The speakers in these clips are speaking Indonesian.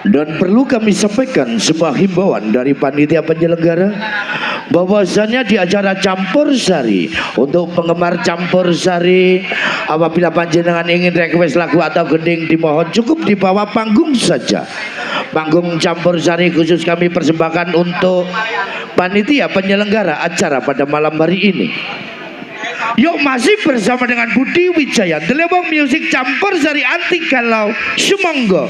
Dan perlu kami sampaikan sebuah himbauan dari panitia penyelenggara bahwasannya di acara campur sari, untuk penggemar campur sari, apabila panjenengan ingin request lagu atau gending, dimohon cukup di bawah panggung saja. Panggung campur sari khusus kami persembahkan untuk panitia penyelenggara acara pada malam hari ini. Yuk, masih bersama dengan Budi Wijaya, Delewong Music campur sari anti galau Sumangga.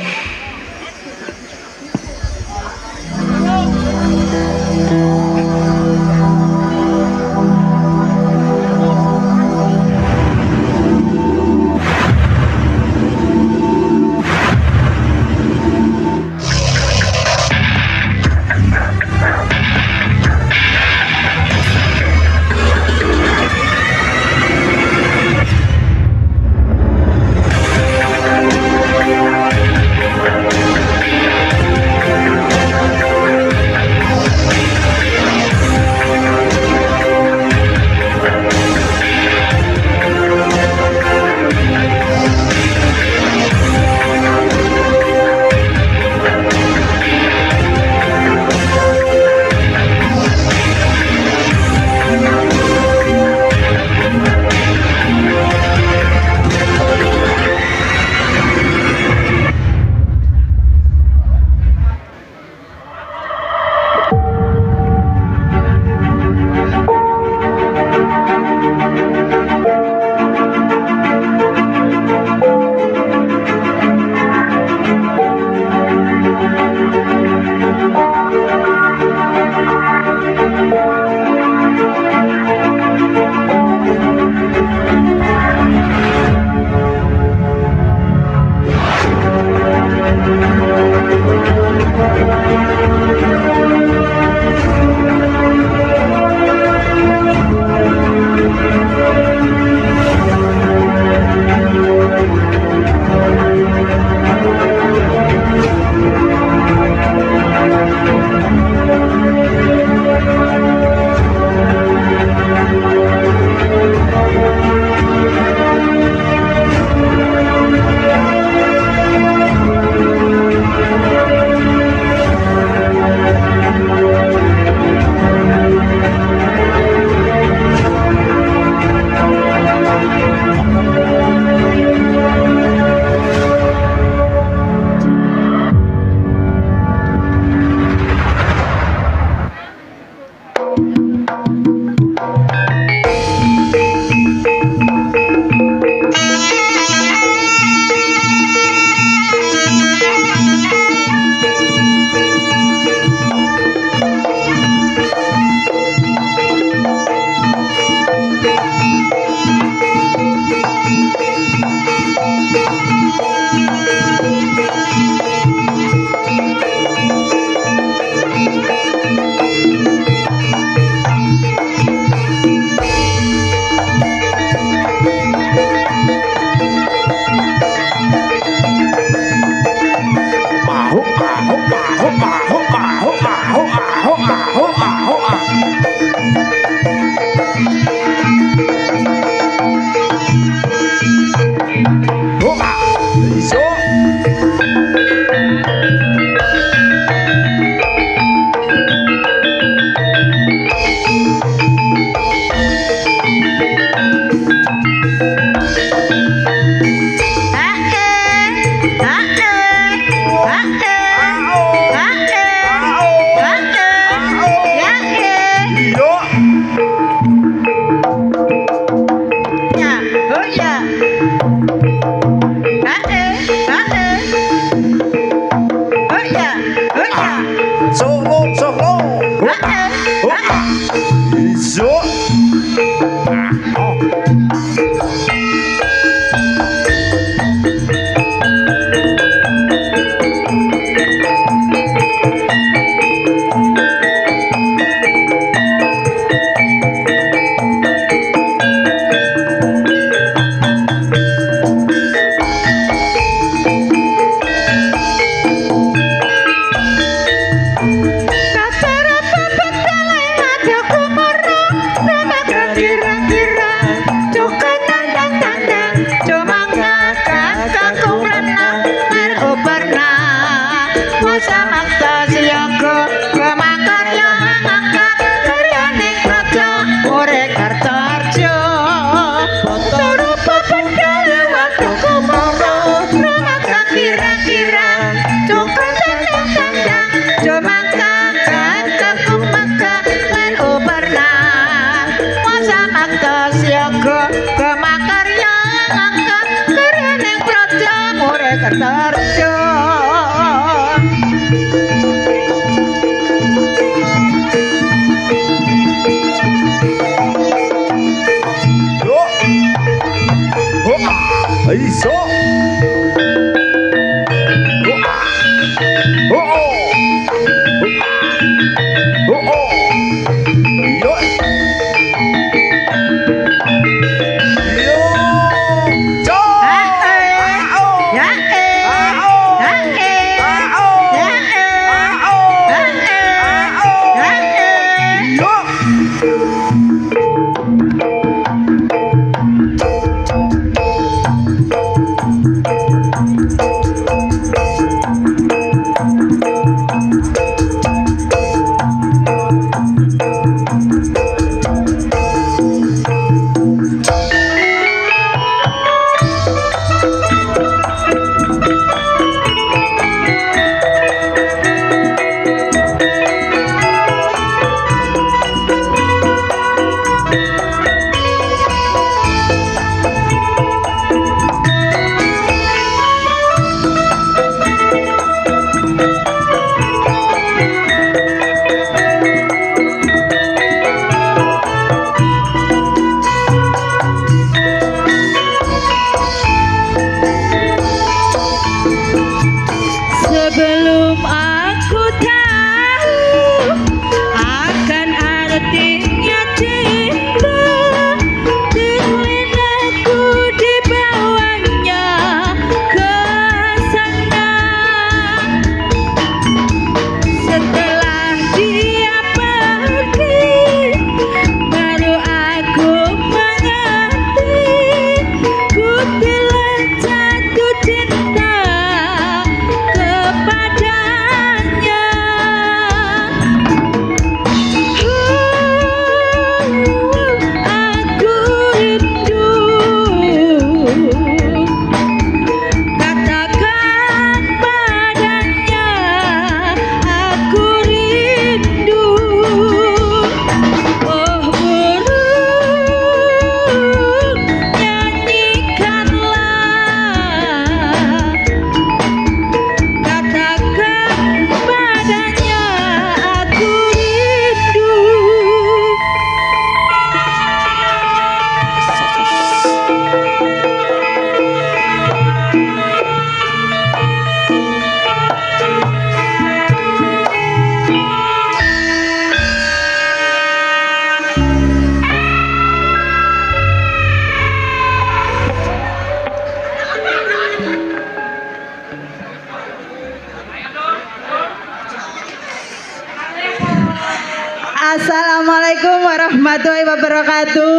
Assalamualaikum warahmatullahi wabarakatuh.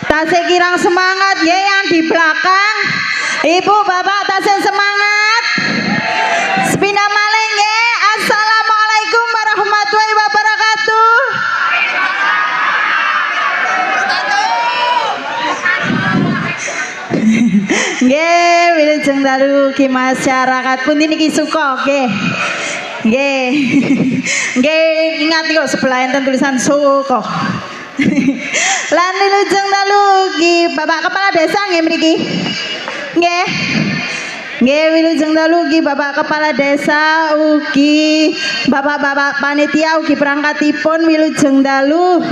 Tasik kirang semangat ya yang di belakang. Ibu bapak tasik semangat. Sepindah maling ya. Assalamualaikum warahmatullahi wabarakatuh. Nggih, wilujeng dalu ki masyarakat pundi niki suka nggih. Nggih. Nggih, ingat yo sebelah enten tulisan suka. Lan wilujeng dalu ki Bapak Kepala Desa nggih mriki. Nggih. Nggih wilujeng dalu ki Bapak Kepala Desa ugi Bapak-bapak panitia ugi perangkatipun wilujeng dalu.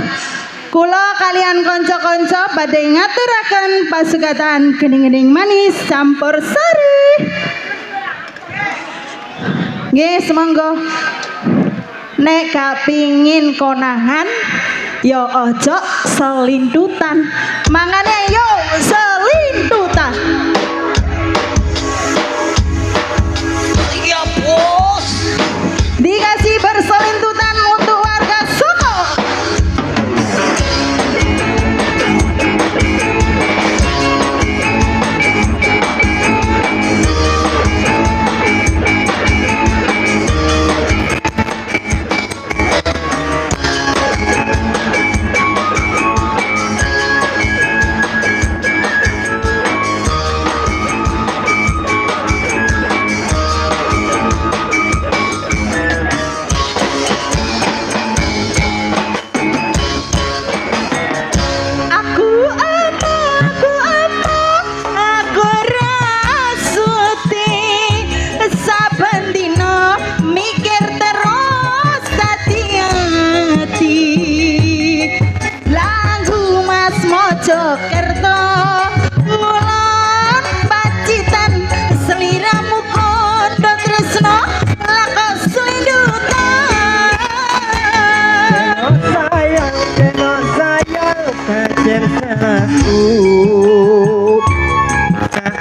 Kula kalian konco-konco badhe ngaturaken pasugatan gening-gening manis campur sari. Nggih, semonggo. Nek gak pingin konangan, yo ojo selintutan. Mangane yo selintutan. Iya, Bos. Dikasih berselintutan untuk warga Soko.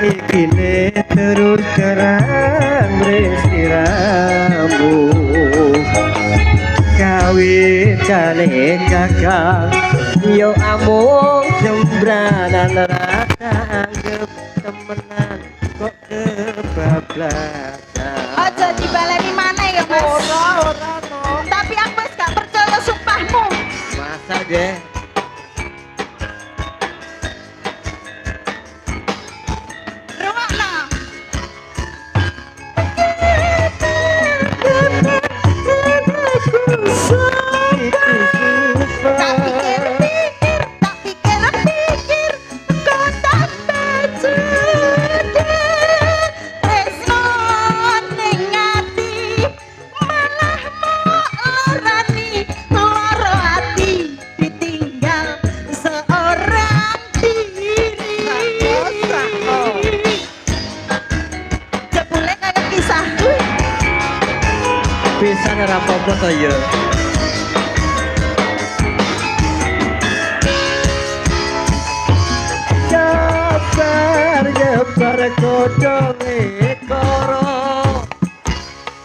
saikine terus terang bersiramu kawitane kakang yo amung jembranan rasa anggap temenan kok kebablasan Aja dibaleni mana ya mas? ora Tapi aku wis gak percaya sumpahmu. masa deh Rungokno. Tak pikir-pikir, tak pikir-pikir, kau tak berjuda. Tresno ning ati, malah lorani, loro ati, ditinggal seorang diri. Jebule kayak kisahku. pisan ora apa-apa to ya Nyebar godhonge koro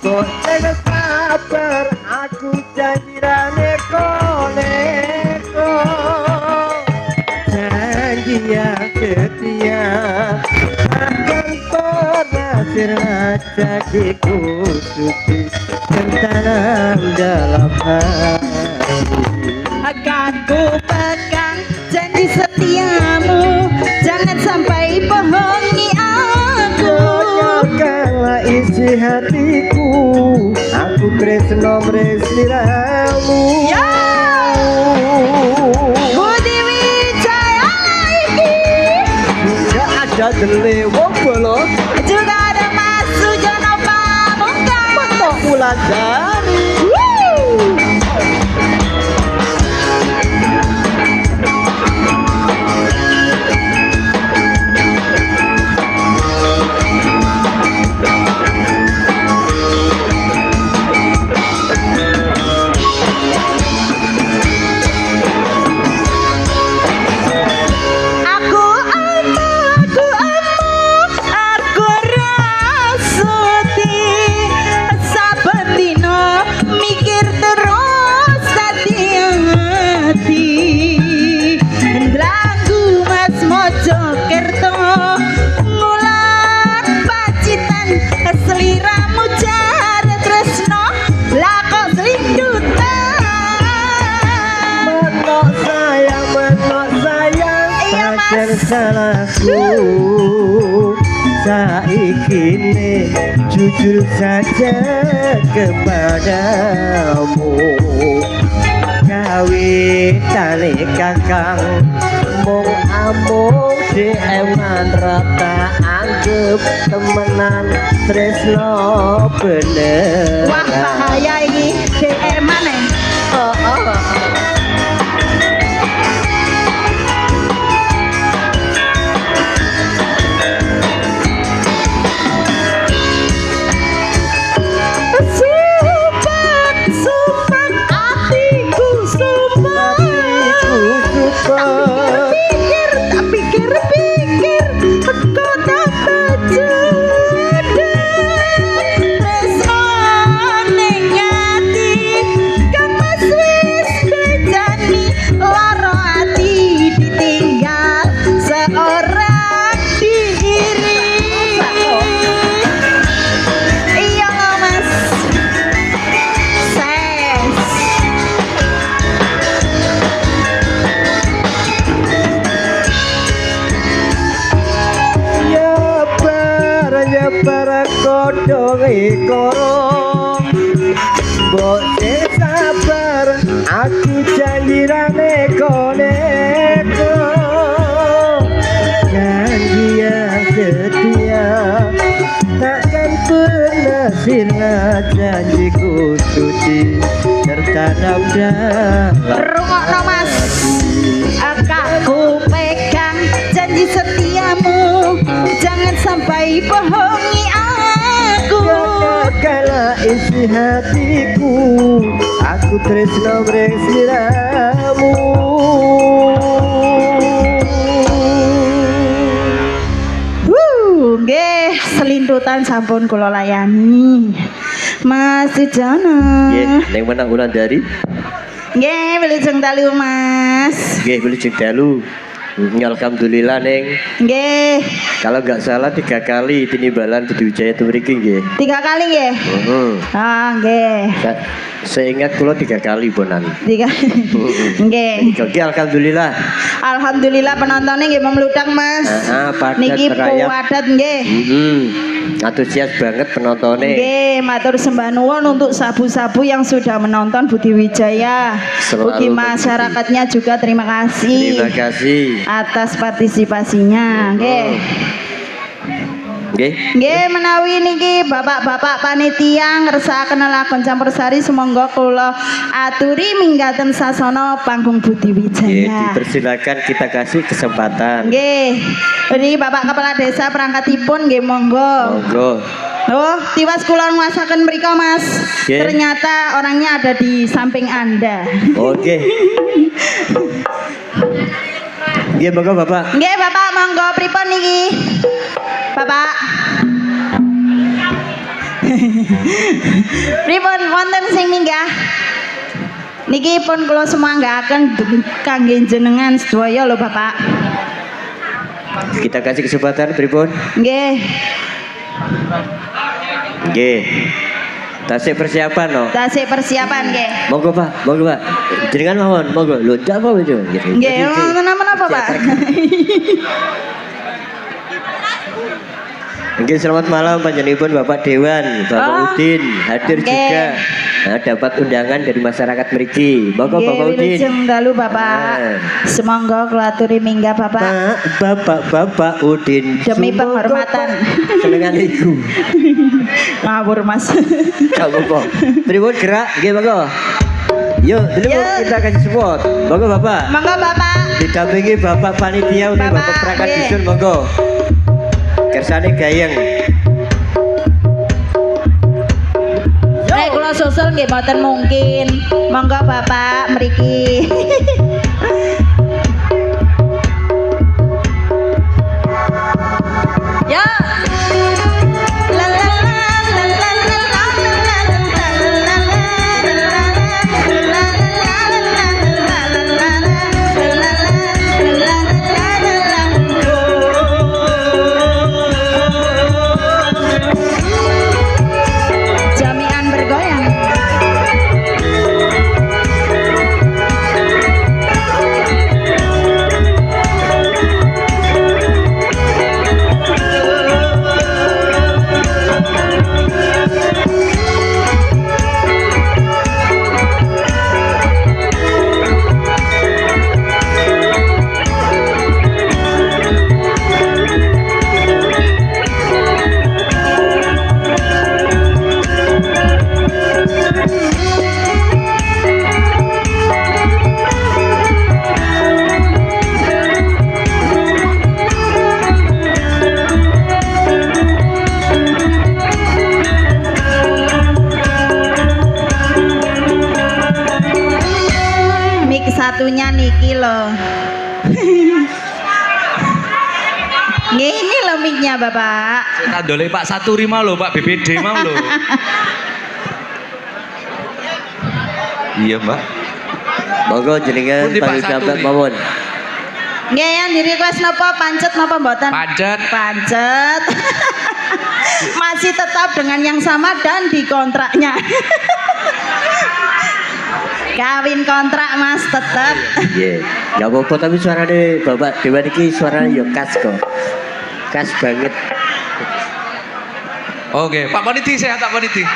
kok tega kabar aku janjirane koneko janji yang setia akan pernah terjagiku suci tertanam dalam hati Akan ku pegang janji setiamu, jangan sampai bohongi aku. Kala isi hatiku aku tresno mresiramu Ya, Budi Wijaya ini Gak ada dele wong bolot juga ada Mas Sujono Pamungkas. Kok pulang dari Aku rasuti saben dino mikir terus hati-hati. Lagu Mas Mojokerto ngulan pacitan seliramu jar tresno lako selindutan. menok sayang Iya, Mas. pacar salahku saikine jujur saja kepadamu kawitane kakang mung amung dieman rata anggap temenan tresno bener Wah bahaya ini DM mana? oh, oh. Sumpah hatiku sumpah. Tak pikir-pikir, kau tak berjodoh. Tresno ning ati, kang mas wis bejani, loro ati ditinggal seorang diri. Iya mas, ses. Nyebar kodhong koro mbok sabar aku janjirane koneko janji yang setia takkan pernah sirna janjiku suci tertanam dalam Rungokno mas, aku pegang janji setiamu, jangan sampai bohongi aku. kala isi hatiku aku tresno mresiramu Wuh. nggih selintutan sampun kula layani. Mas Sujono. Nggih, ning menang Wulandari. Nggih, wilujeng dalu Mas. Nggih, wilujeng dalu. Alhamdulillah neng. Nggih. Kalau nggak salah 3 kali tinimbalan Budi Wijaya itu mriki nggih. 3 kali nggih. Ah, nggih. Seingat kula 3 kali bonan. 3. Nggih. Oke, alhamdulillah. Alhamdulillah penontonnya nggih membludak Mas. Padat Niki merayap. padat nggih. Antusias banget penontonnya. Nggih, matur sembah nuwun untuk sabu-sabu yang sudah menonton Budi Wijaya. Selalu Bagi masyarakatnya juga terima kasih. Terima kasih. Atas partisipasinya. Nggih. Nggih. Nggih menawi niki bapak-bapak panitia ngersakaken lakon campursari sumangga kula aturi minggaten sasana panggung Budi Wijaya. Dipersilakan kita kasih kesempatan. Nggih. Ini Bapak Kepala Desa perangkatipun nggih monggo. Monggo. Oh, tiwas kula nguasaken mriko Mas. Nggih. Ternyata orangnya ada di samping Anda. Oke. Nggih monggo Bapak. Nggih Bapak monggo pripun niki? Bapak. Pripun wonten sing minggah? Niki pun kula semanggaken kangge jenengan sedaya lho Bapak. Kita kasih kesempatan pripun? Nggih. Nggih. Tasik persiapan no. Tasik persiapan nggih. Monggo Pak, monggo Pak. Jenengan mawon, monggo. Lho ndak apa itu? Nggih, menapa Pak? Oke, selamat malam panjenenganipun Bapak Dewan, Bapak Udin hadir juga. Nah, dapat undangan dari masyarakat mriki. Monggo Bapak Udin. Wilujeng dalu Bapak. Semonggo kula aturi minggah Bapak. Bapak Udin. Demi penghormatan. Senengan iku. Ngawur Mas. Gak apa-apa. Pripun gerak nggih monggo. Yuk, dulu Yuk. kita kasih support. Monggo Bapak. Monggo Bapak. Didampingi Bapak panitia untuk Bapak perangkat nggih. dusun monggo. Kersane gayeng. Nek kula susul nggih mboten mungkin. Monggo Bapak mriki. Ya. La la la la la la la Jamian bergoyang. Mik satunya niki loh. Nggih, ini loh miknya Bapak. Tak dolek Pak Saturi mau lho, Pak BBD mau lho. Iya, Mbak. Monggo jenengan Pundi, Pak panggilan Saturi? mawon. Nggih yang di request napa pancet napa mboten? Pancet. Pancet. Masih tetap dengan yang sama dan di kontraknya. Kawin kontrak Mas tetap. Iya. Enggak apa-apa tapi suarane Bapak Dewan iki suarane yo khas kok. Khas banget. Oke, Pak Paniti sehat Pak Paniti.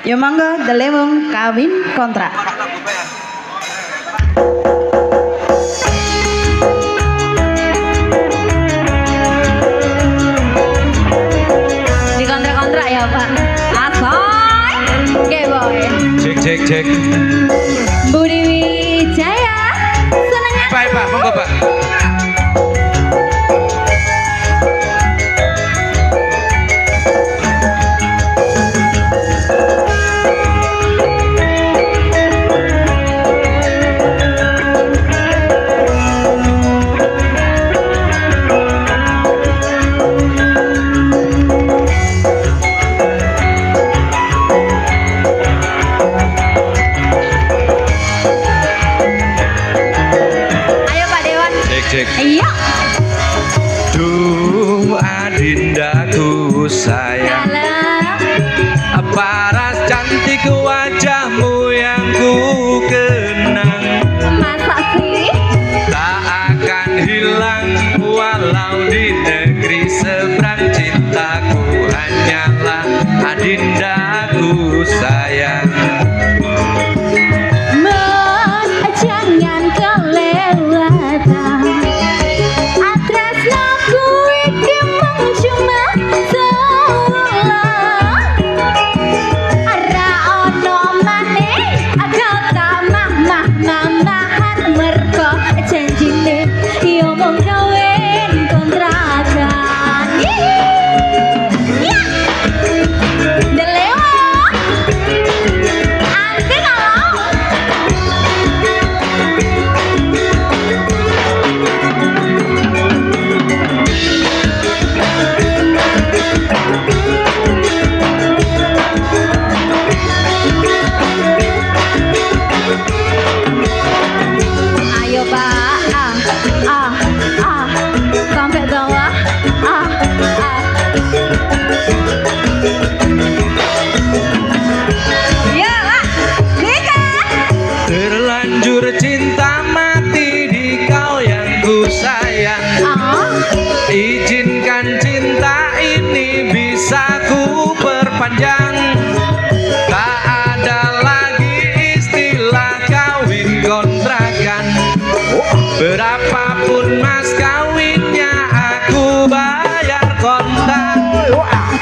Ya monggo delemung kawin kontrak. Di kontrak-kontrak ya Pak. Asoy. Oke boy. Cek. Budi Wijaya. Senengnya. Baik, Pak, monggo, Pak. Iya. Duh adindaku sayang, Dalam. paras cantik wajahmu yang ku kenang, Masa sih? tak akan hilang walau di negeri seberang. Cintaku hanyalah adindaku sayang. Mas, jangan kelewatan. Tresnaku iki mung cuma seolah. Ora ono maneh kau tak mah-mahan mergo janjine yo mung kawin kontrakan. Ya. Delewa. Ante kalau ayo Pak, sampai bawah, ya Pak, Dika. Terlanjur cinta mati di kau yang ku sayang. Izinkan cinta ini bisa ku perpanjang. Tak ada lagi istilah kawin kontrakan. Berapapun mas kawinnya aku bayar kontan.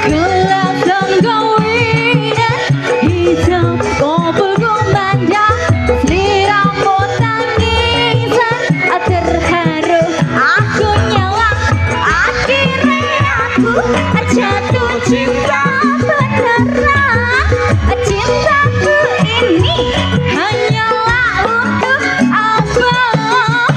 Gelap dan kawinan hitam kopel kumandang seliramu tangisan terharu aku nyala akhirnya aku jatuh cinta beneran cintaku ini hanyalah untuk abang.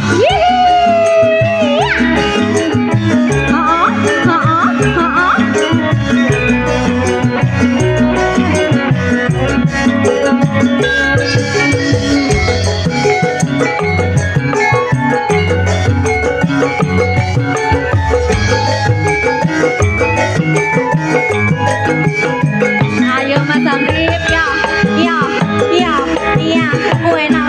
Ayo Mas Amrip, ya, ya, ya, ya, wena.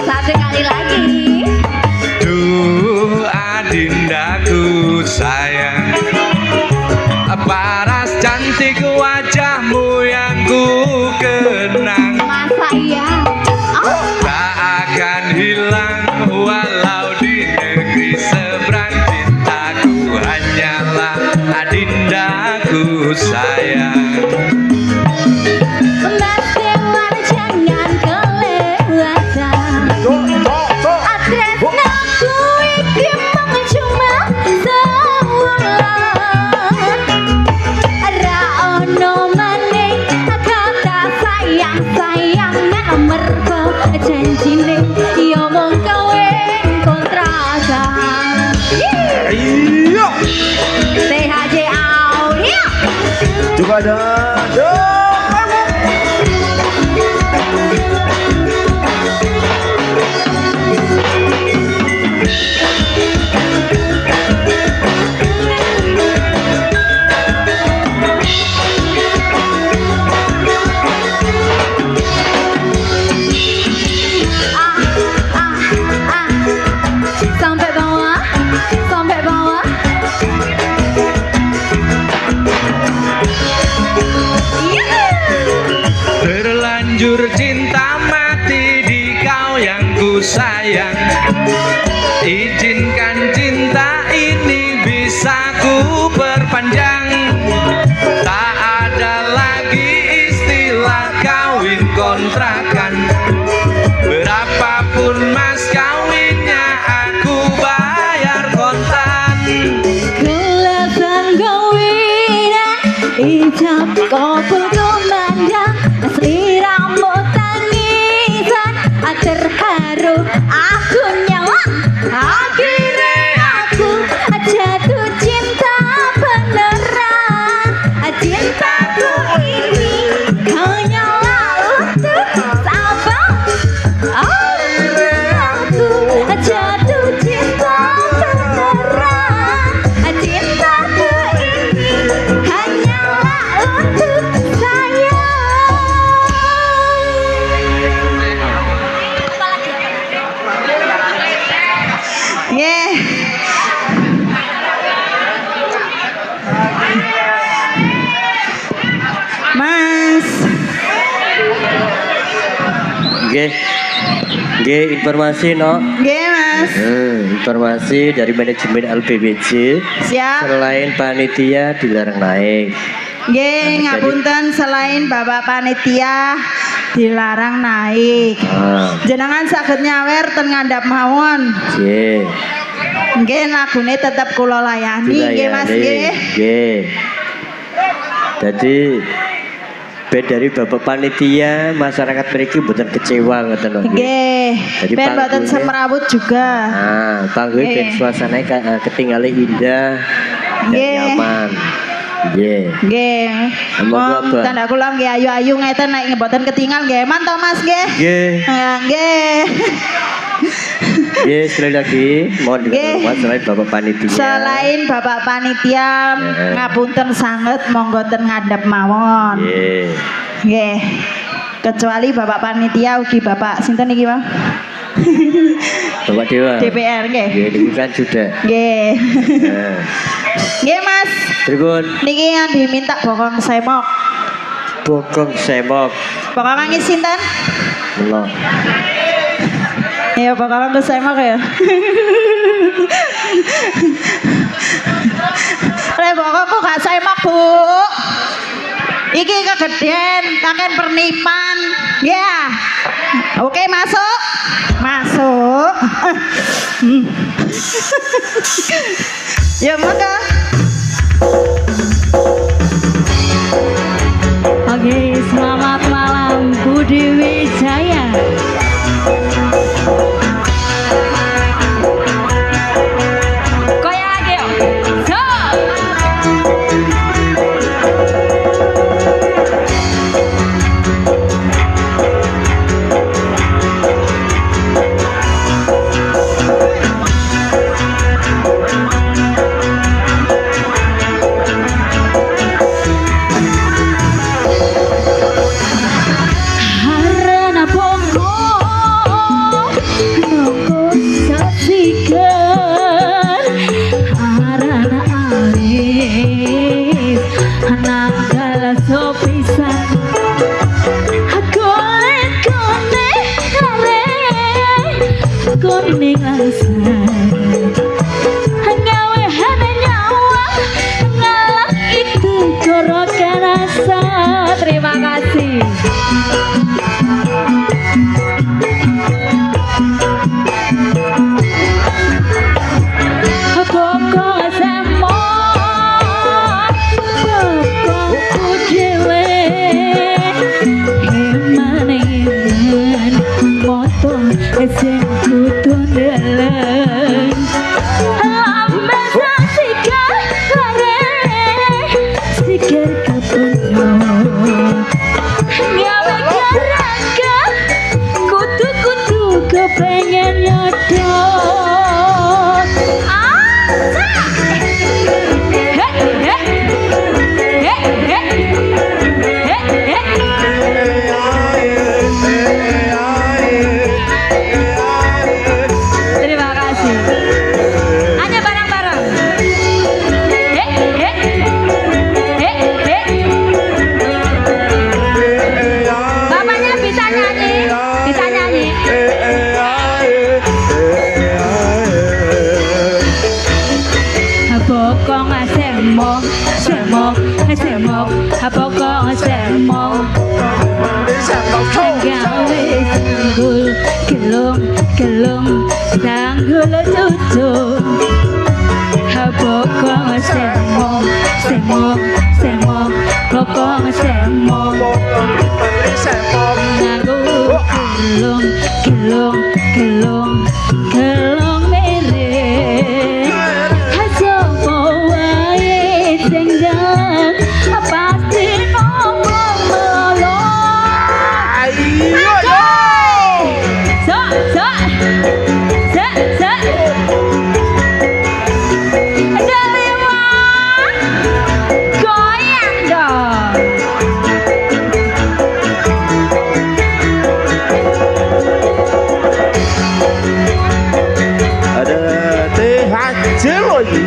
Satu kali lagi. Duh adindaku sayang, paras cantik wajahmu yang ku kenang. Masa iya? Oh, Tak akan hilang walau di negeri seberang. Cintaku hanyalah adindaku sayang. Mas Dewan jangan kelewatan. Tresnaku iki mung cuma seolah. Ora ono maneh kata sayang-sayangan mergo janjine yo mung kawin kontrakan. Iya. THJ Aulia. Coba dah. Sampai bawah, sampai bawah. Terlanjur cinta mati di kau yang ku sayang. Izinkan cinta ini bisa ku perpanjang. Tak ada lagi istilah kawin kontrakan. Berapapun mas kawinnya aku bayar kontan. Kelihatan kawinan ijab kopel kumandang asli rambut tangisan terharu Nggih, informasi no. Nggih, Mas. Informasi dari manajemen LBBJ. Siap. Selain panitia dilarang naik. Nggih, ngapunten selain Bapak panitia dilarang naik. Jenengan saged nyawer ten ngandhap mawon. Nggih. Nggih, lagune tetep kula layani nggih Mas nggih. Nggih. Jadi dari Bapak panitia masyarakat mriki mboten kecewa ngoten lho. Nggih. Jadi Ben mboten panggungnya- semrawut juga. Nah, panggungnya ben Nggih. suasananya ketinggalan indah dan Nggih. nyaman. Nggih. Nggih. Monggo, Wong Abah. tanda kula nggih ayu-ayu ngeten nek mboten ketinggal nggih. Mantap Mas nggih. Nggih. Nggih. Nggih, sekali lagi mohon Nggih. dihormat selain Bapak panitia. Selain Bapak panitia ngapunten sanget monggo ten ngadep mawon. Nggih. Nggih. Kecuali Bapak panitia ugi Bapak sinten iki, Pak? Bapak Dewa. DPR nggih. Nggih, niku kan sudah. Nggih. Nah, Nggih, Mas. Tribun Niki yang diminta bokong semok. bokong semok. Bokong nggih sinten? Melo. Ya bokong ke semok ya. Re bokong kok gak semok, Bu. Iki kegedean, kakek pernipan. Ya. Oke, masuk. Masuk. Ya, maka. Oke, selamat malam Budi Wijaya. Goyang lagi yuk. So. Harana bongo nunggu saksikan harana alis nanggal sopisan kuning kuning lare kuning langsat gawe hana nyawa ngalak itu gorokan rasa. Terima kasih. Bokong semok, bokongku dhewe, iman motong sing kudu ndeleng. Lambe sikar lare, sikar kepenuh. Gawe garaga, kudu-kudu kepengen nyodot. Terima kasih. Hanya bareng-bareng. Bapaknya bisa nyanyi, bisa nyanyi. Bokong semok, semok, semok, bokong semok. Gawe sanggul, gelung, gelung, sanggul cucung. Bokong semok, semok, semok, bokong semok. Nganggo gelung, gelung, gelung, gelung miring. Sopo wae sing jalan pasti ngomong melolong. So, so, so, so. Terima, goyang dong. Ada teh hancur lagi.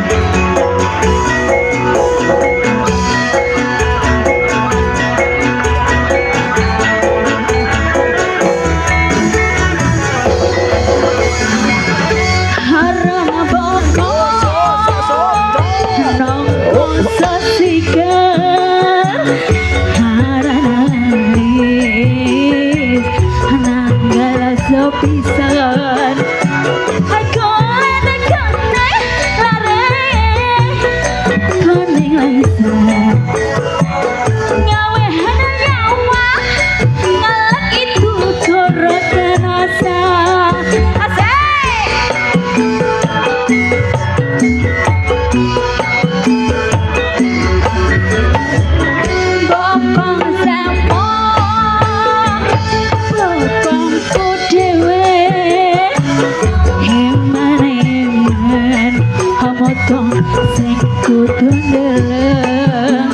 bokong sing kudu ndeleng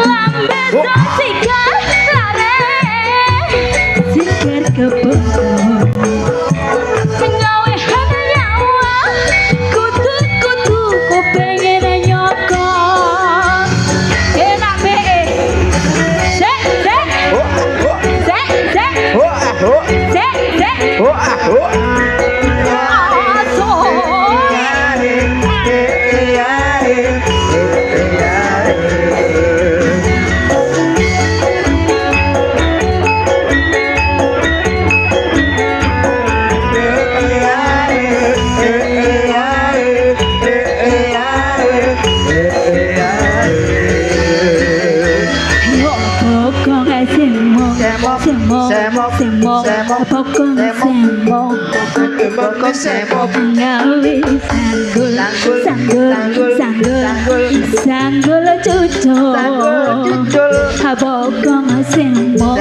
lambe sosikan lare sikir kebon gawe hati nyawa kudu ku pengen nyokot enak be sek sanggul cucul bokong semok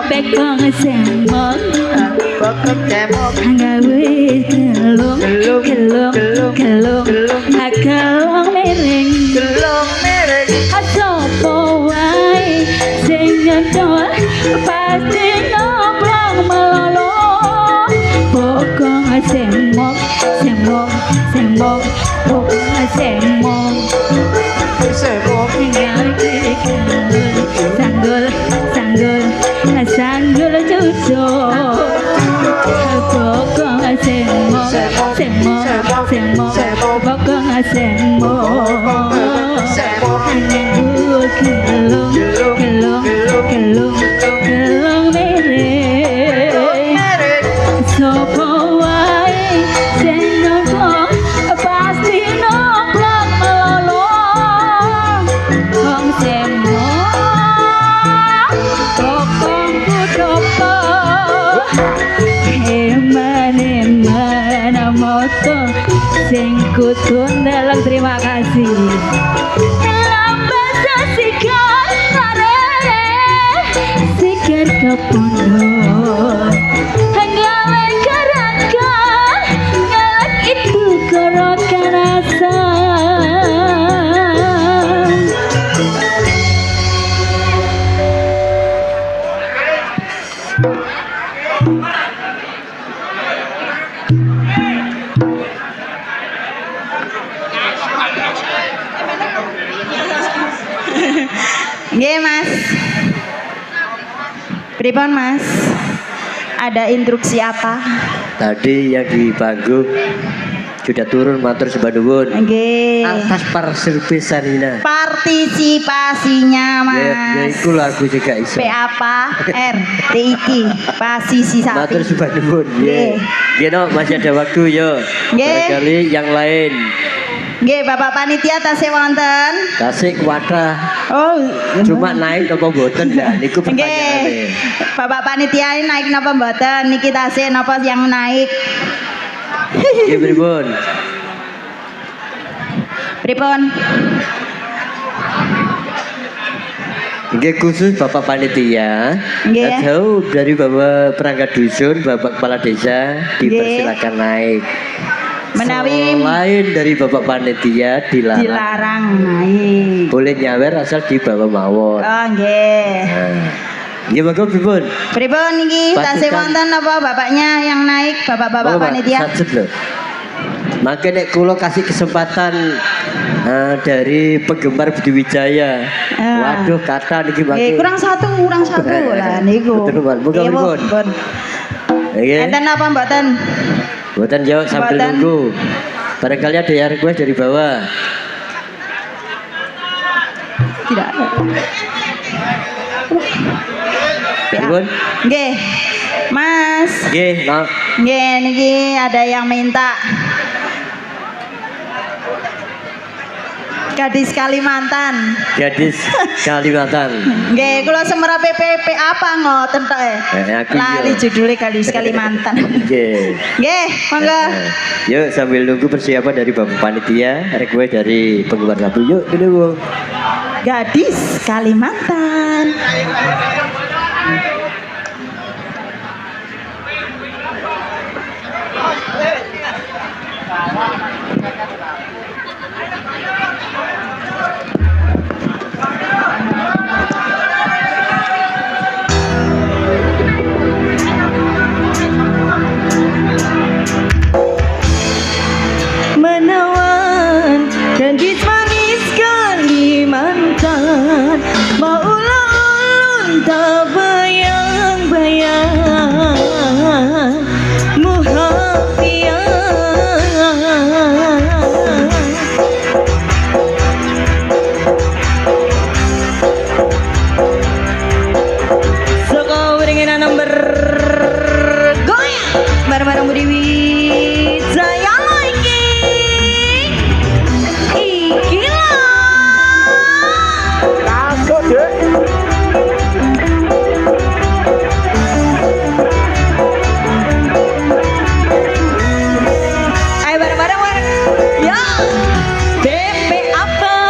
bekong semok gawe kelung miring sopo wae sing nyedot pasti nomplong melolo bokong semok bokong semok sanggul cucuk bokong semok bokong semok kelung miring sopo wae sing nomplong pasti nomplong melolo bokong semok bokong kudopo eman moto sing kudu ndeleng. Terima kasih. Sikir kepundut gawe gerakan ngalak itu gerakan rasa Nggih Mas. Pripun Mas? Ada instruksi apa? Tadi yang di panggung sudah turun matur sembah nuwun Nggih. atas partisipasinya. Partisipasinya Mas. Ya iku lagu juga iso. P apa? R T I K. Pasisi Matur sapi. sembah nuwun. Nggih. Nggih no, masih ada waktu yo. Nggih. Barangkali yang lain. Nggih, Bapak panitia tasih wonten. Tasik wadah Oh, cuma naik apa mboten ya niku nggih. pertanyaane. Bapak panitia ini naik napa mboten? Niki tasih napa yang naik? Nggih pripun? Pripun? Nggih khusus Bapak panitia. Nggih. Jauh dari Bapak perangkat dusun, Bapak kepala desa dipersilakan naik. Menawi Selain dari Bapak panitia dilarang naik. boleh nyawer asal dibawa mawon. Oh, nggih. Nah, nggih monggo pripun? Pripun niki tasih Pasukan- wonten apa bapaknya yang naik, bapak-bapak Monggo, Pak, panitia? sajet lho. Maka nek kula kasih kesempatan dari penggemar Budi Wijaya. Ah. Waduh kata niki mangke. Kurang satu lah niku. Betul, Pak. Monggo Nggih, pripun? pun. Nggih. Enten apa mboten? Mboten jauh sambil Mboten. nunggu. Barangkali ada yang request dari bawah. Tidak ada. Pripun? Nggih. Mas. Nggih, no. Nggih, niki ada yang minta. Gadis Kalimantan. Gadis Kalimantan. Nggih, kula semera PPP apa ngoten tok e. Aku Lali iya. judulnya Gadis Kalimantan. Nggih. Nggih, monggo. Yuk sambil nunggu persiapan dari Bapak Panitia, request dari penggemar lagu. Yuk, dulu. Gadis Kalimantan. bareng-bareng Budi Wijaya lagi. Iki lah. Masuk deh. Ayo bareng-bareng bareng. Ya. BP apa?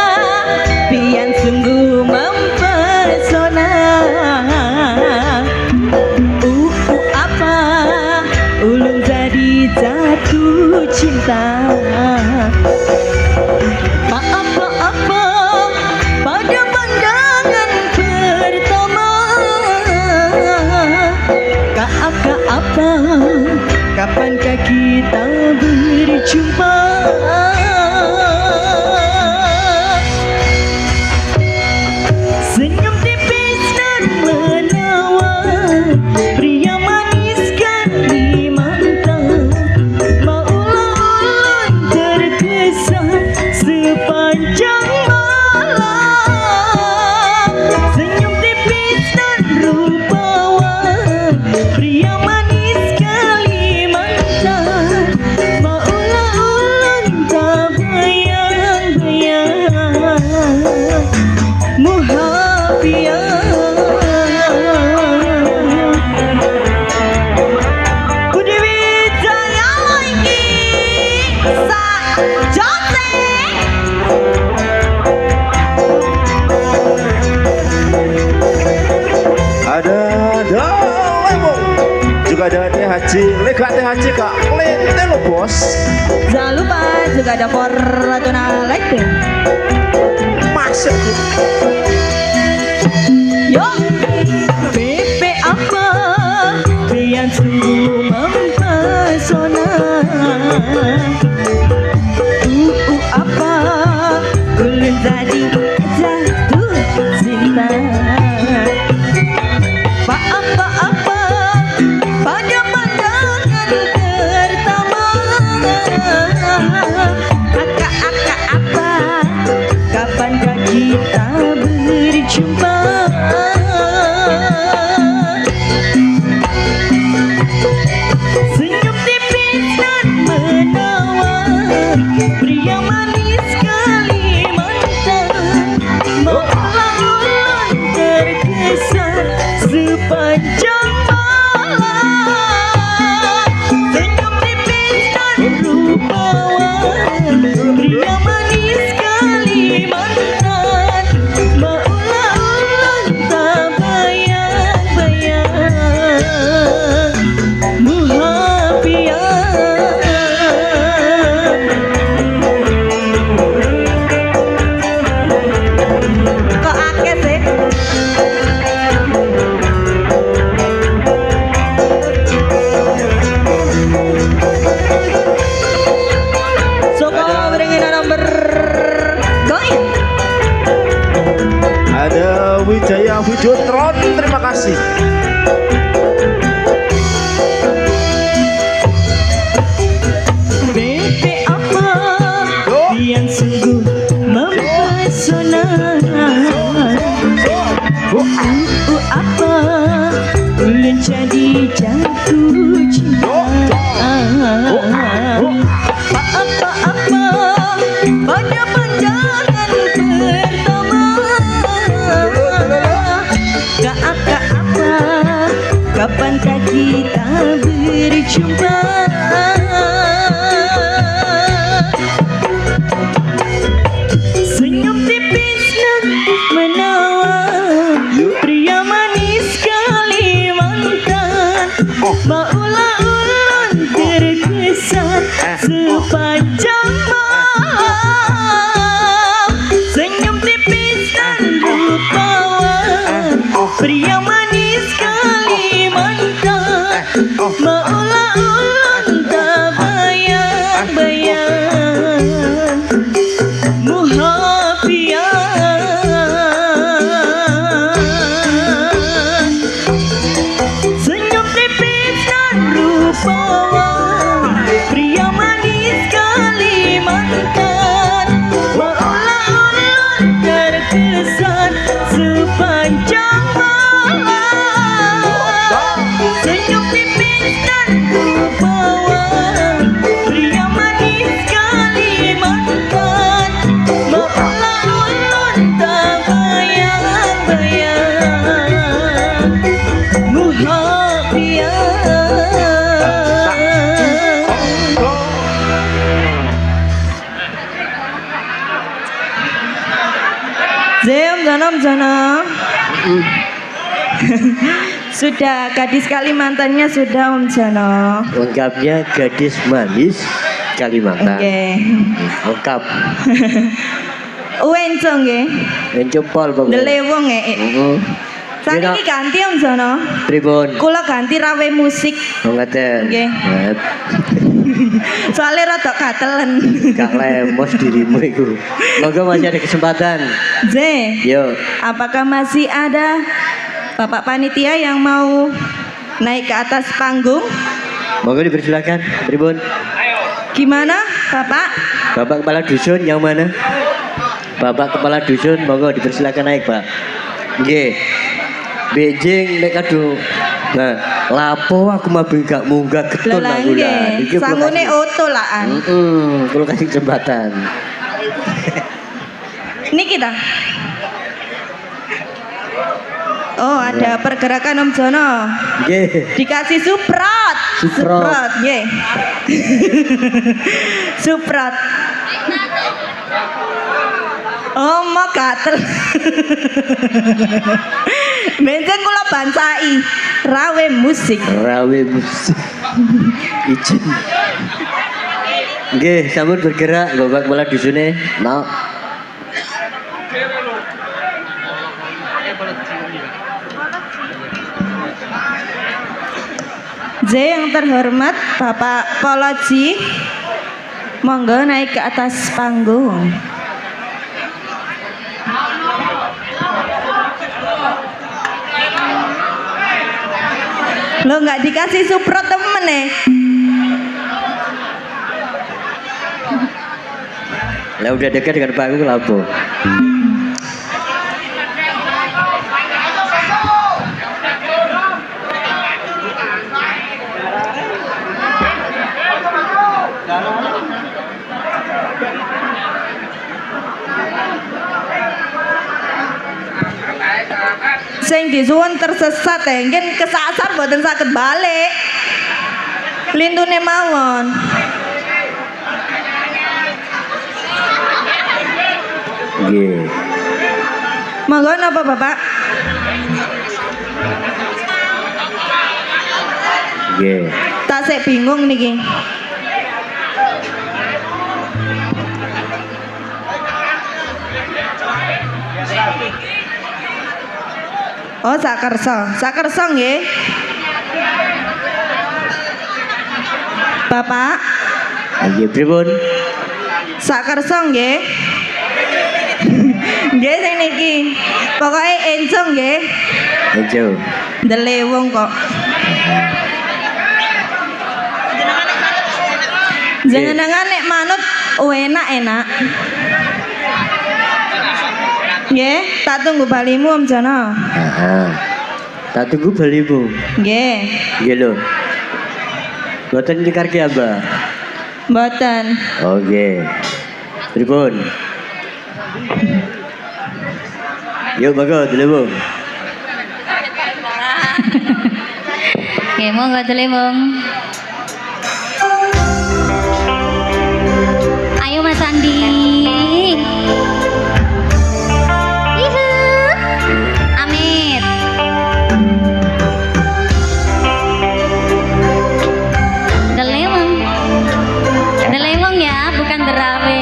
Pian sungguh mempesona. Apa? Ulun jadi jatuh cinta. Apa-apa pada pandangan pertama. Apa? Kapankah kita berjumpa? Senyum tipis dan menawan, pria manis kali mata. Maulah ulun terkesan sepanjang malam. Senyum tipis dan rupawan, pria manis kali mata. Maulah ulun tak bayang-bayang. Muhafiah Budi Wijaya lagi Sa Jose. Ada Lemo, juga ada Teh Haji, Lega Teh Haji Kak Lente lo bos. Jangan lupa juga ada Fortuna Lighting. Masuk. Yo, BP apa? Pian sungguh mempesona. Apa? Ulun jadi jatuh cinta. Apa pada pandangan pertama. Apa? Kapankah kita berjumpa? Senyum tipis dan menawan, pria manis Kalimantan. Maulah ulun terkesan sepanjang malam. Senyum tipis dan rupawan, pria manis Kalimantan. Maulah ulun tak bayang-bayang. Muhafiah kok akeh sih? Soko beringin nomor goin. Ada Wijaya Videotron, terima kasih. BP apa yang sungguh mempesona. Apa ulun jadi jatuh cinta. Apa pada pandangan pertama. Apa kapankah kita berjumpa? Senyum tipis dan menawan, pria manis Kalimantan. Maulah ulun terkesan sepanjang malam. Senyum tipis dan rupawan, pria manis Kalimantan. Maulah ulun tak bayang-bayang. Muhafiah senyum tipis dan rupawan, pria manis Kalimantan. Maulah ulun terkesan sepanjang malam. Senyum tipis dan rupawan, Om Jono. Sudah, gadis Kalimantannya sudah Om Jono. Lengkapnya gadis manis Kalimantan. Oke. Lengkap. Wencong nggih. Mencopol pokoknya. Delewong nggih. Saniki ganti Om Jono. Tribun. Kula ganti rawe musik. Ngeten. Nggih. Soalnya rada katelen. Gak lemos dirimu itu. Moga masih ada kesempatan. Z. Yo. Apakah masih ada Bapak panitia yang mau naik ke atas panggung? Moga dipersilakan. Tribun. Gimana, Bapak? Bapak kepala dusun yang mana? Bapak kepala dusun, moga dipersilakan naik, Pak. Nggih. Beijing nek kado. Nah, lapo aku mah gak munggah getun aku lah. Nggih, sangune oto laan. Kalau kasih kesempatan. Niki ta. Oh, ada pergerakan Om Jono. Nggih. Dikasih suprot. Suprot. Nggih. Suprot. Oh, mau gatel. Benjeng kula bancai rawe musik. Rawe musik. Izin. Nggih, sampun bergerak Bapak kepala dusune. Nah. J yang terhormat Bapak Poloji, monggo naik ke atas panggung. Lo nggak dikasih suprot temen nih. Lah udah dekat dengan panggung lapo. Sing disuwun tersesat nggih kesasar mboten saged balik. Lintune mawon. Nggih. Monggo napa Bapak? Nggih. Tak sik bingung niki. Oh, sakersa nggih. Bapak, Nggih pripun? sakersa nggih. Nggih sing niki. Pokoke encong nggih. Ayo. Delewong kok. Jenengan nek manut enak-enak. Nggih, tak tunggu balimu Om Jono. Heeh. Tak tunggu balimu. Nggih. Nggih lho. Boten nyekarke Abah. Mboten. Oke. Pripun? Yuk bagus, Delewong. Nggih, monggo Delewong. Ayo Mas Andi. Ihu. Amit. Delewong. Delewong ya, bukan derawe.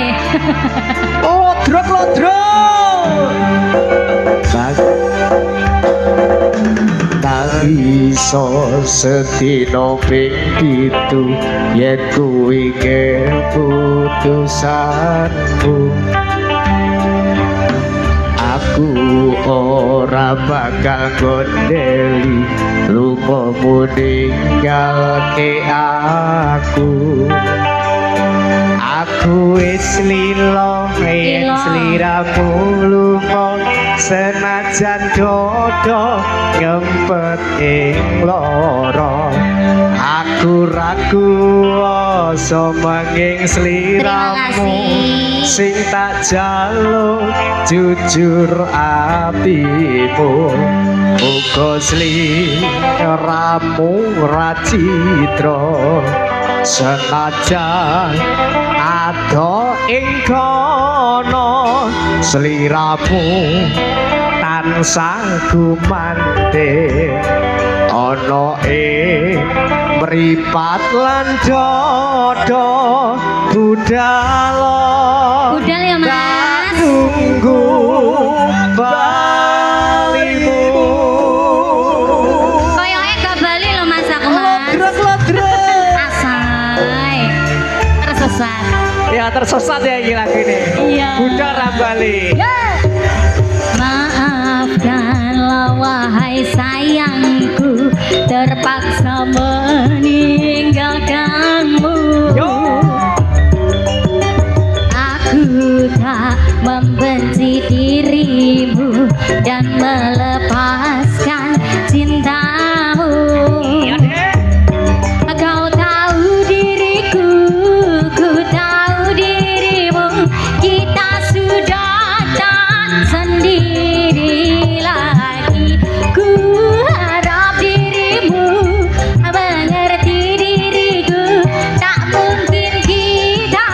Lodrok. Tak iso sedina ping 7 yen kuwi keputusanku. Aku ora bakal gondeli lumamu ninggalke aku. Aku wis lilo yen sliramu lunga senajan dodo ngempet ing lara. Aku ragu asa manging sliramu sing tak jaluk jujur apimu. Uga sliramu racitra senajan ado ing kono sliramu sang gumanting ana ing mripat lan dodo budala Budal ya Mas. tunggu balimu Koyoke gak bali lho Mas aku Mas. lodrek Asai. Tersesat. ya tersesat ya iki lagu ini Iya. budal Rambali Maafkanlah wahai sayangku, terpaksa meninggalkanmu. Aku tak membenci dirimu dan melepaskan cintamu. Kau tahu diriku, ku tahu dirimu. Kita sudah tak sendiri lagi. Ku harap dirimu mengerti diriku. Tak mungkin kita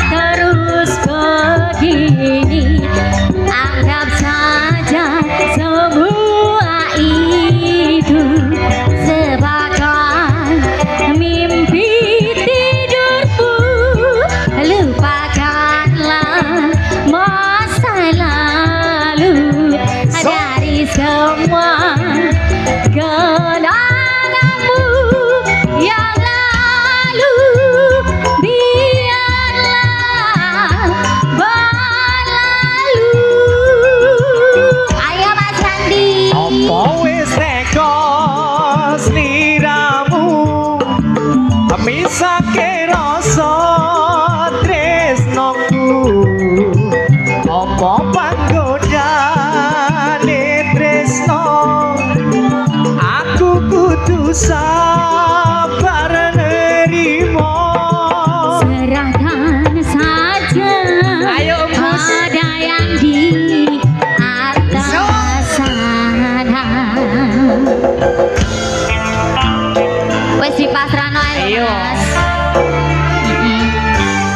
terus begini. Anggap saja semua itu sebagai mimpi tidurmu. Lupakanlah masa lalu dari semua kenanganmu yang lalu. Biarlah berlalu. Ayo Mas Sandi. apa wis teko sliramu misake rasa tresnoku apa panggodane tresno aku kudu sabar nerimo Serahkan saja Ayo, Embus. pada yang di atas sana. Wes dipasrahno ae Ayo. Mas.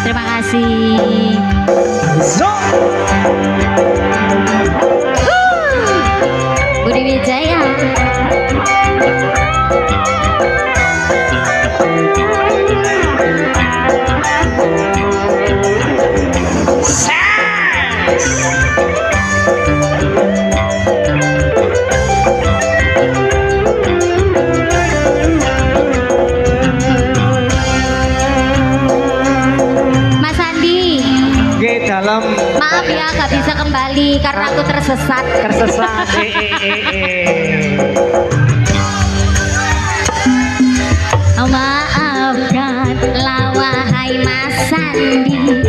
Terima kasih. so Budi Wijaya. Mas Andi, Oke, dalam maaf ya gak bisa kembali karena aku tersesat. tersesat Maafkanlah wahai Mas Sandi,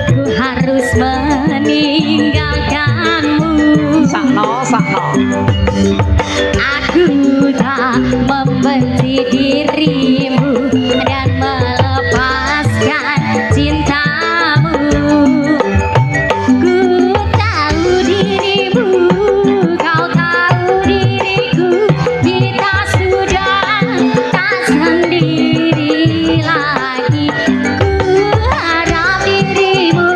ku harus meninggalkanmu. sakno Aku tak membenci dirimu dan melepaskan cintamu. Ku tahu dirimu, kau tahu diriku. Kita sudah tak sendiri lagi. Ku harap dirimu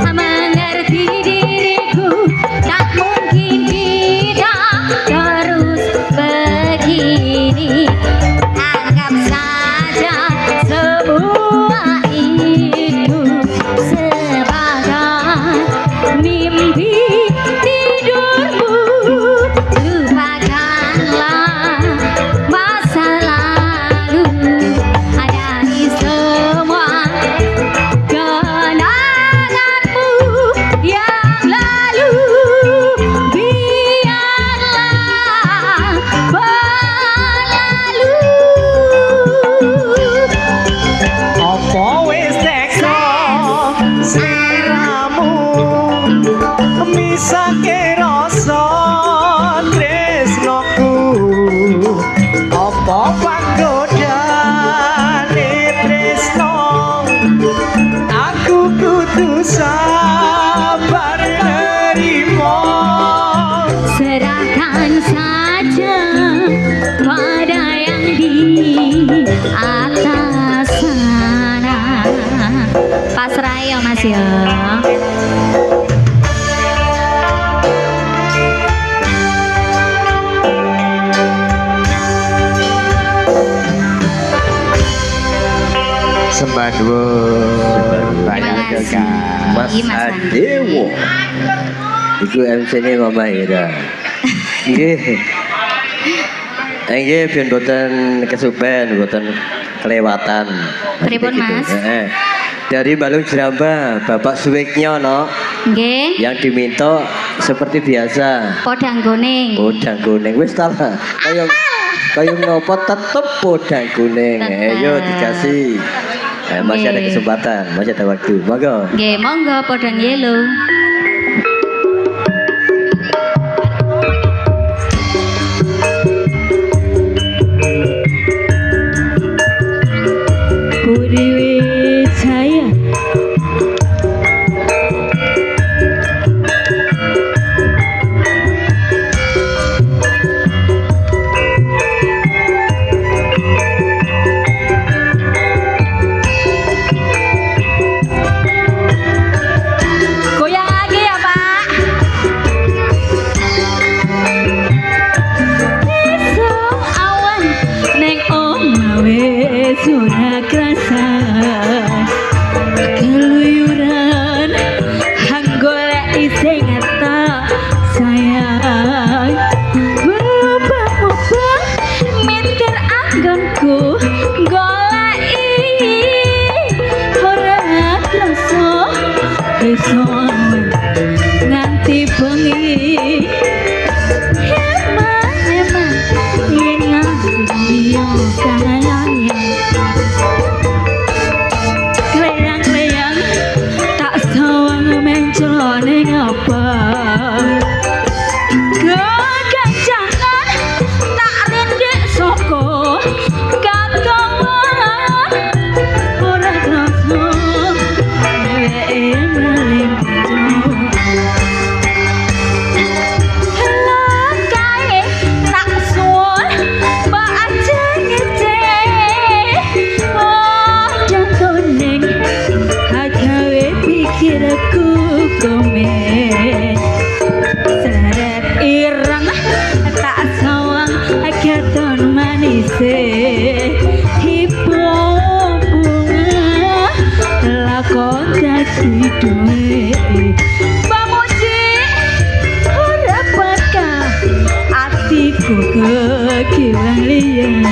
mengerti diriku. Tak mungkin kita terus begini. Anggap saja semua itu sebagai mimpi tidurmu. Lupakanlah masa lalu dari semua kenanganmu yang lalu. Biarlah berlalu. apa wis teko sliramu misake rasa tresnoku apa panggodane tresno aku kudu sabar nerimo Serahkan saja pada yang di atas sana. Pasrah ya Mas ya. Sembah nuwun. Terima kasih. Mas Iya, Mas Andi. Adewo. Iku MC-ne Mama Ira. Nggih. Nggih ben boten kesupen, boten kelewatan. Pripun, Mas? Dari Balung Jeramba, Bapak Suwiknya no, Nggih. yang diminta seperti biasa. Podang kuning. Podang kuning wis ta lah. Kayak ngopo tetep podang kuning. Tetep. Ayo dikasih. Masih ada Nggih. kesempatan, masih ada waktu. Monggo. Nggih, monggo podang yellow. Budi Wijaya. Goyang lagi ya, Pak. Esok awan neng omawe ora krasa keluyuran hang golek sing tak sayang mubah-mubah mikir anggonku goleki ora krasa esok nganti bengi emang yen yo sayang kleyang-kleyang tak sawang mencelone ngapa keganjangan tak rendek soko katongan ora krasa dheweke ngalih kae tak suwun mbak aja ngece podang kuning agawe pikirku komen seret ireng tak sawang keton manise ibu bunga lakon dadi duwe pamuji ora bakal atiku kekiwang liyan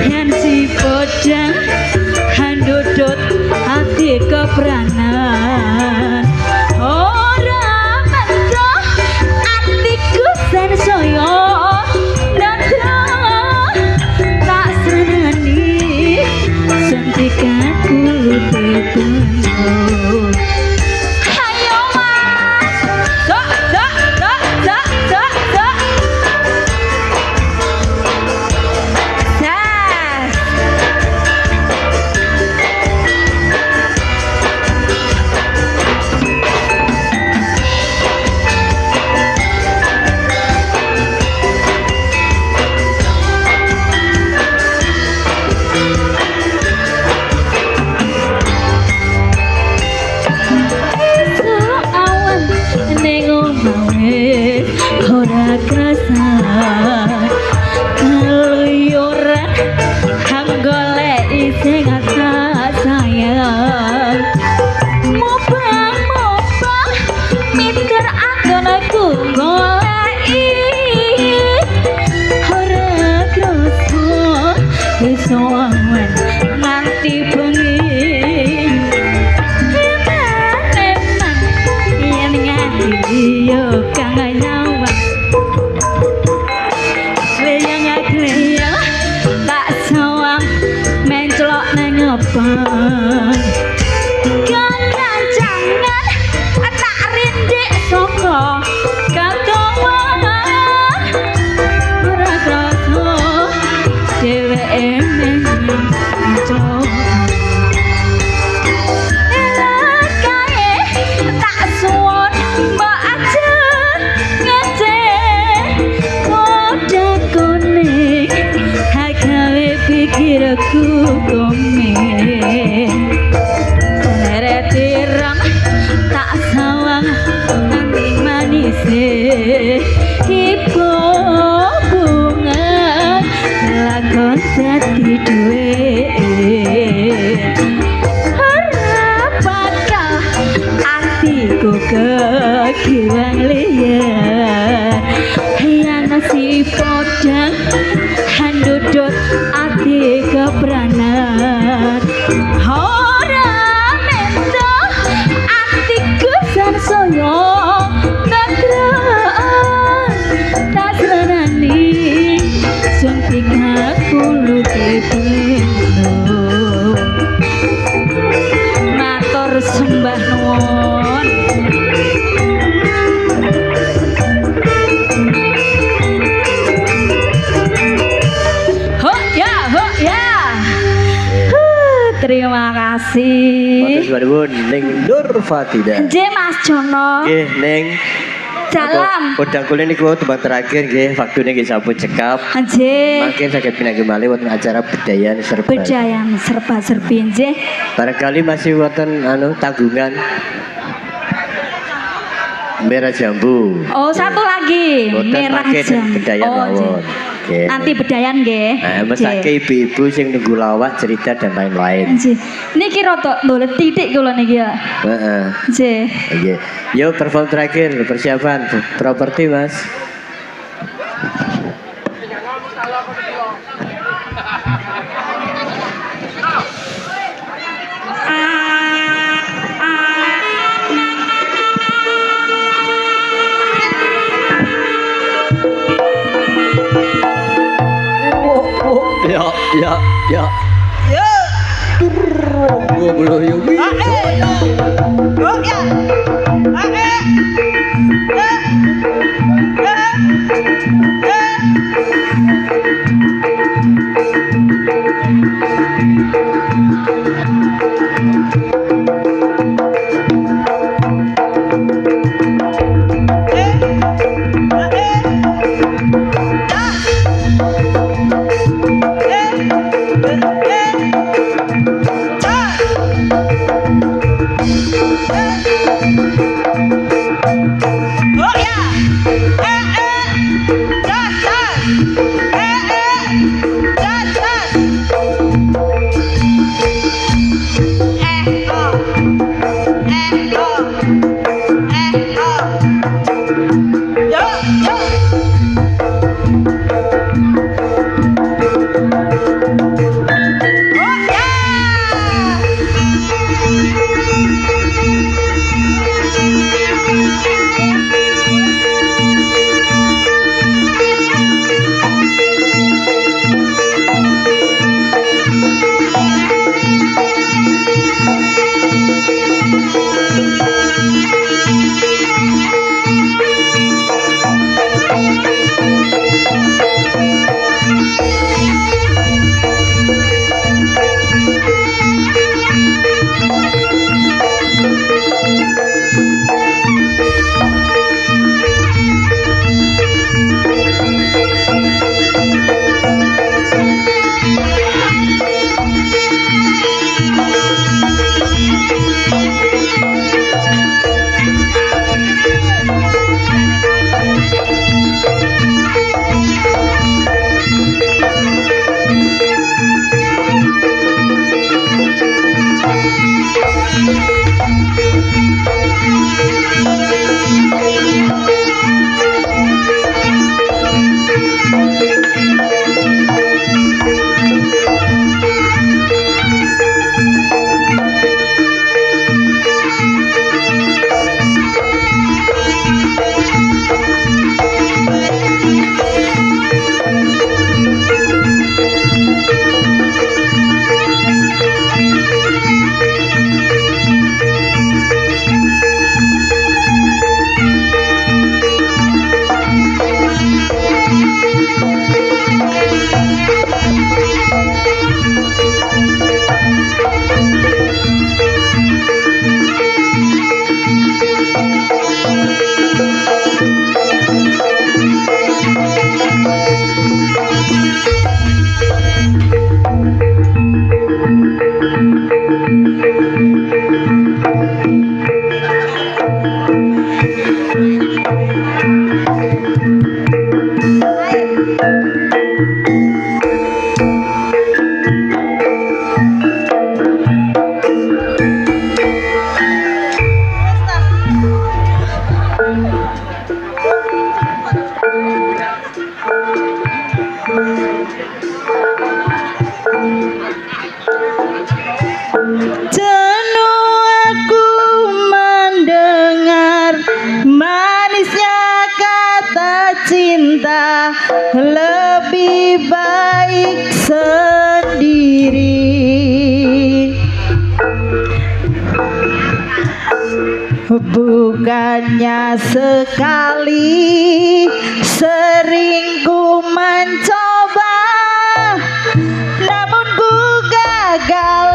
yen si podang handudut ati kepranan ora mento atiku sensaya nandra tak seneni sentikan kulo tepunmu ayo mas dok dok dok dok dok dok Yes. Esok awan ning omahe ora krasa keluyuran hang golek sing tak sayang mubang-mubang mikir anggonku goleki ora krasa esok awan nganti bengi yen nganti yo kang nyawang kleyang-kleyang tak sawang mencelok nang abang jangan tak rindik saka katongan ora krasa dheweke mencelok kae tak suwun mbak aja ngece podang kuning agawe pikirku komen seret ireng tak sawang nganti manise ibu bunga lakon dadi duwe Terima kasih. Matur suwun ning Nur Fatida. Nggih Mas Jono. Nggih ning Dalam. Podang kula niku tembang terakhir nggih waktune nggih sampun cekap. Nggih. Mungkin saged pinanggih malih wonten acara bedayan serba. Bedayan serba-serbi nggih. Barangkali masih wonten tanggungan merah jambu. Oh, satu lagi. Boten Merah pakai jam. bedayan Oh, mawon. nggih. Nggih. Nanti bedayan nggih. Mesake ibu-ibu sing nunggu lawak cerita dan lain-lain. Nggih. Niki rada ndolet titik kula niki ya. Heeh. Nggih. Nggih. Yuk perform terakhir persiapan properti Mas. Ya. Ya. Belum yuk. Oh ya. cinta lebih baik sendiri. Bukannya sekali sering ku mencoba, namun ku gagal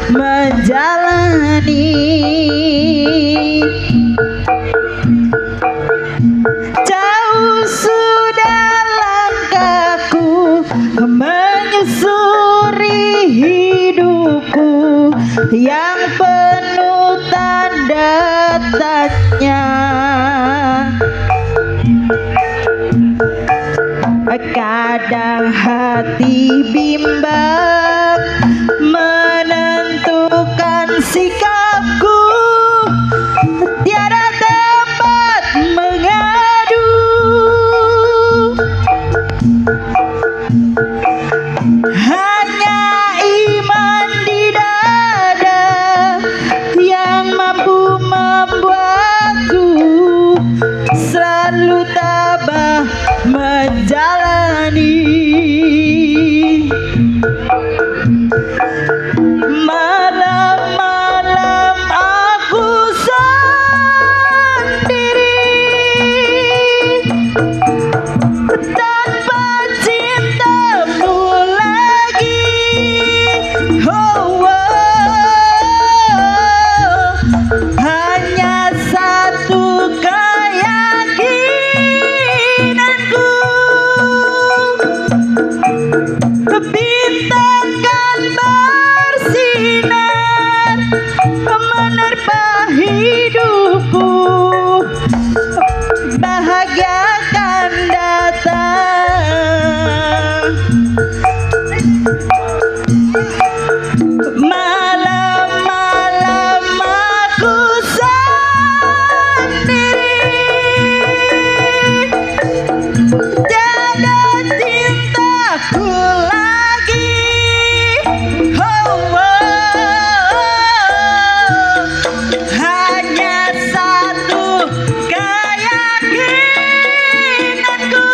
menjalani. Jauh sudah langkahku menyusuri hidupku yang penuh tanda tanya. Kadang hati bimbang menentukan sikapku, tiada tempat mengadu. Hanya iman di dada yang mampu membuatku selalu tabah menjalani. Malam-malam aku sendiri tanpa cintamu lagi. Oh, hanya satu keyakinanku, bintang kan bersinar menerpa hidupku, bahagia akan datang. Malam-malam aku sendiri, tiada cintaku lagi. Hanya satu keyakinanku,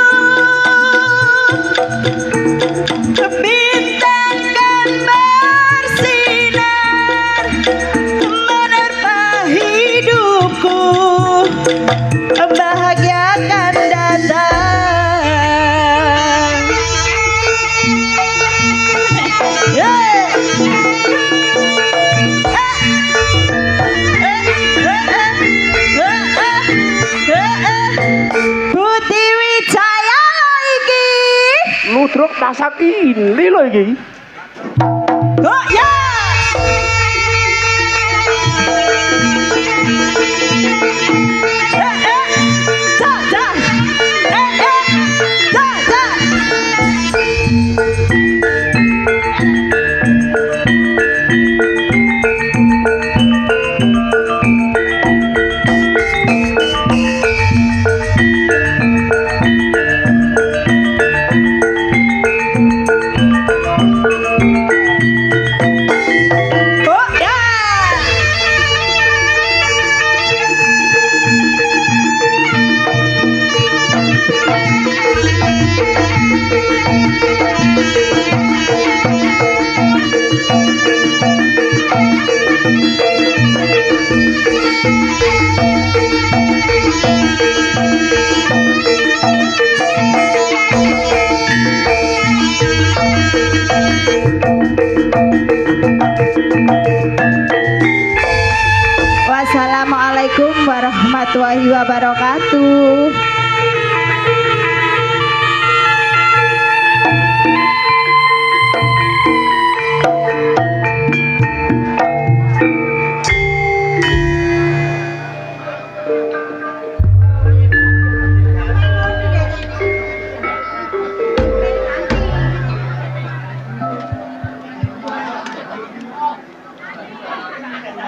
bintang kan bersinar menerpa hidupku, bahagia akan datang. Putih Wijaya iki. Ludruk tasakili lho iki. Oh ya. Wassalamualaikum warahmatullahi wabarakatuh.